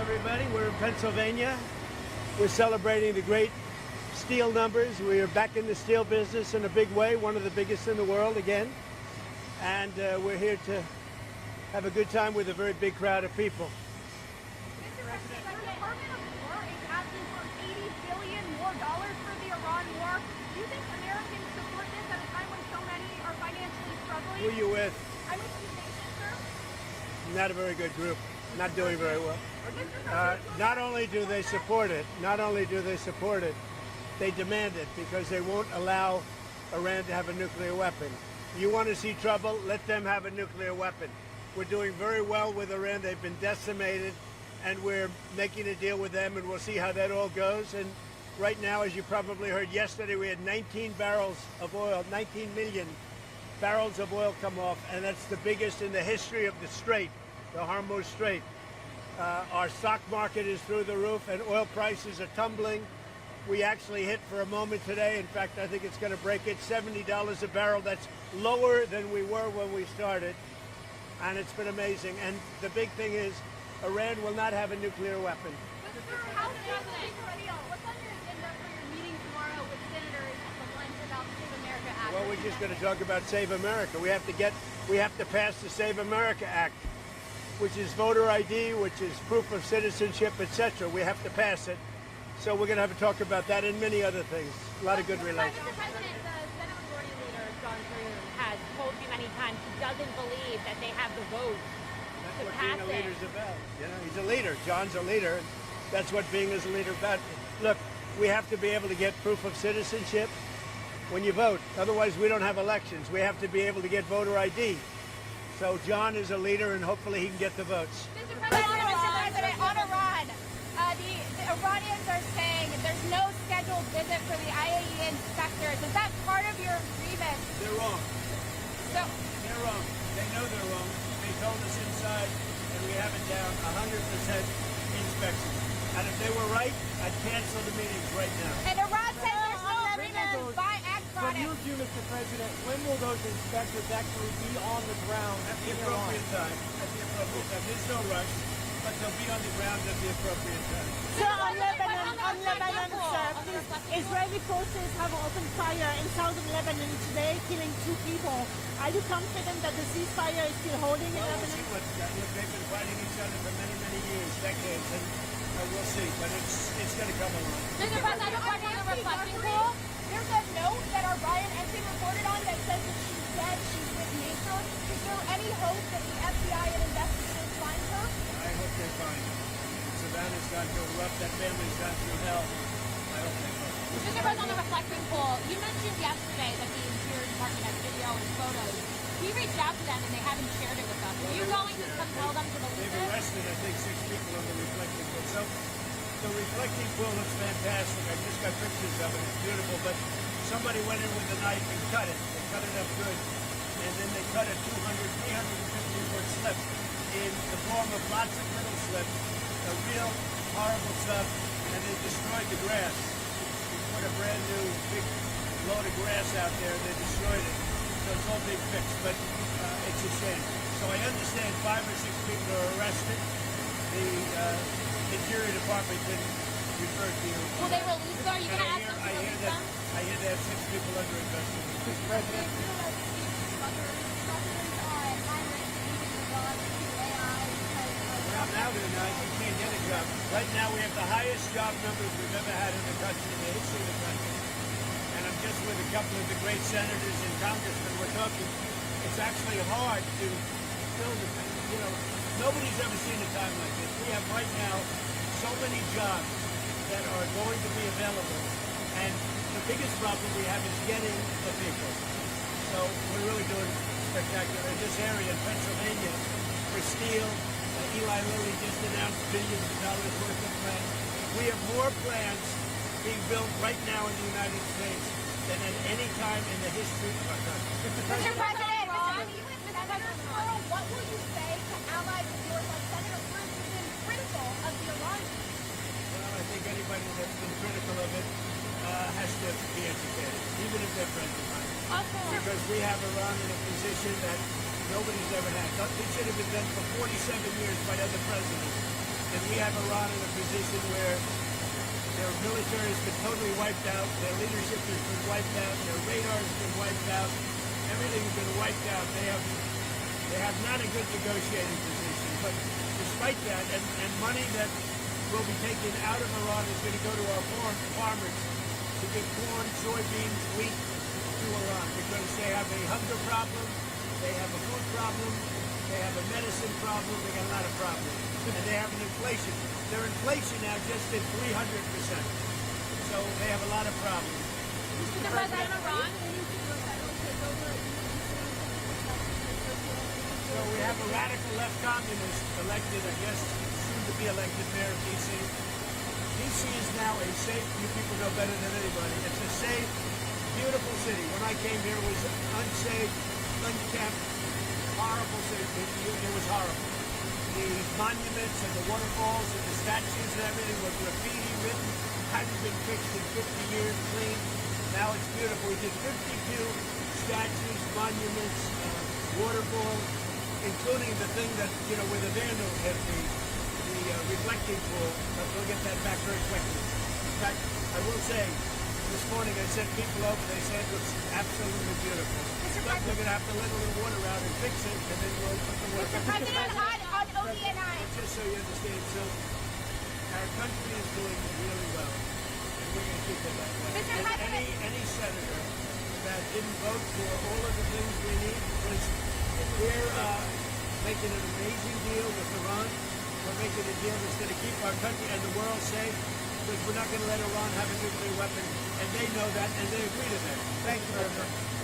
everybody. We're in Pennsylvania. We're celebrating the great steel numbers. We are back in the steel business in a big way, one of the biggest in the world again. And we're here to have a good time with a very big crowd of people. Mr. President, the Department of War is asking for $80 billion more for the Iran war. Do you think Americans support this at a time when so many are financially struggling? Who are you with? I'm with the nation, sir. Not a very good group. Not doing very well. Not only do they support it, they demand it because they won't allow Iran to have a nuclear weapon. You want to see trouble? Let them have a nuclear weapon. We're doing very well with Iran. They've been decimated, and we're making a deal with them, and we'll see how that all goes. And right now, as you probably heard yesterday, we had 19 barrels of oil, 19 million barrels of oil come off, and that's the biggest in the history of the Strait, the Hormuz Strait. Our stock market is through the roof, and oil prices are tumbling. We actually hit for a moment today. In fact, I think it's going to break it, $70 a barrel. That's lower than we were when we started, and it's been amazing. And the big thing is, Iran will not have a nuclear weapon. But sir, how big is the deal? What's on your agenda for your meeting tomorrow with senators at the lunch about Save America Act? Well, we're just going to talk about Save America. We have to pass the Save America Act, which is voter ID, which is proof of citizenship, etc. We have to pass it. So we're going to have to talk about that and many other things. A lot of good relations. Mr. President, the Senate Majority Leader, John Thune, has told you many times he doesn't believe that they have the votes That's to what pass being a leader it. is about. You know, he's a leader. John's a leader. That's what being as a leader is about. Look, we have to be able to get proof of citizenship when you vote. Otherwise, we don't have elections. We have to be able to get voter ID. So John is a leader, and hopefully he can get the votes. Mr. President, on Iran, the Iranians are saying there's no scheduled visit for the IAEA inspectors. Is that part of your agreement? They're wrong. So, They're wrong. They know they're wrong. They told us inside, and we have it down 100% inspection. And if they were right, I'd cancel the meetings right now. and Iran says there's no agreement to buy ag From products. your view, Mr. President, when will those inspectors actually be on the ground At the in Iran? appropriate time. At the appropriate time. There's no rush, but they'll be on the ground at the appropriate time. Sir, on Lebanon, sir, please. Israeli forces have opened fire in southern Lebanon today, killing 2 people. Are you confident that the ceasefire is still holding in Well, we'll see Lebanon? what they've been fighting each other for many, many years, decades, and we'll see. But it's going to come along. Mr. President, according to the reflecting pool, there's a note that our Ryan Ensign reported on that says that she's dead, she's with nature. Is there any hope that the FBI and investigators find her? I hope they find it. Savannah's gone through rough. That family's gone through hell. I hope they find it. Mr. President, on the reflecting pool, you mentioned yesterday that the Interior Department has video and photos. We reached out to them and they haven't shared it with us. Are you going to compel them to release They've it? arrested, I think, 6 people on the reflecting pool. So the reflecting pool looks fantastic. I just got pictures of it. It's beautiful. But somebody went in with a knife and cut it. They cut it up good. And then they cut a 350-foot slip in the form of lots of little slips. A real horrible stuff. And they destroyed the grass. They put a brand new big load of grass out there. They destroyed it. So it's all being fixed. But it's a shame. So I understand 5 or 6 people are arrested. The Interior Department didn't refer to you. Will they release them? Are you And going to ask them to release them? I hear they have 6 people under investigation. Mr. President, Well, now they're not. You can't get a job. Right now we have the highest job numbers we've ever had in the country, in the history of the country. And I'm just with a couple of the great senators and congressmen. We're talking. It's actually hard to fill the thing. You know, nobody's ever seen a time like this. We have right now so many jobs that are going to be available. And the biggest problem we have is getting the people. So we're really doing spectacular in this area in Pennsylvania for steel. Eli Lilly just announced billions of dollars worth of plants. We have more plants being built right now in the United States than at any time in the history of our country. Mr. President, what will you say to allies of yours like Senator Cruz, who's been critical of the Iran? Well, I think anybody that's been critical of it has to be educated, even if they're friends of mine. Because we have Iran in a position that nobody's ever had. It should have been done for 47 years by other presidents. and we have Iran in a position where their military has been totally wiped out, their leadership has been wiped out, their radar has been wiped out, everything's been wiped out. They have not a good negotiating position. But despite that, and money that will be taken out of Iran is going to go to our foreign farmers to give corn, soybeans, wheat to Iran because they have a hunger problem, they have a food problem, they have a medicine problem, they got a lot of problems. And they have an inflation. Their inflation now just at 300%. So they have a lot of problems. Mr. President, Iran? So we have a radical left communist elected, I guess, soon to be elected mayor of D.C. D.C. is now a safe, you people know better than anybody, it's a safe, beautiful city. When I came here, it was unsafe, unkept, horrible city. It was horrible. The monuments and the waterfalls and the statues and everything were graffiti written, hadn't been fixed in 50 years, clean. Now it's beautiful. We did 52 statues, monuments, waterfalls, including the thing that, where the vandal hit the reflecting pool. But we'll get that back very quickly. In fact, I will say, this morning I sent people over, they said it looks absolutely beautiful. But we're going to have to let a little water out and fix it, and then we'll put the water back. Mr. President, on ODNI. Just so you understand, so our country is doing really well, and we're going to keep it that way. Mr. And President. any senator that didn't vote for all of the things we need, because we're making an amazing deal with Iran. We're making a deal that's going to keep our country and the world safe, because we're not going to let Iran have a nuclear weapon, and they know that, and they agree to that. Thank you very much.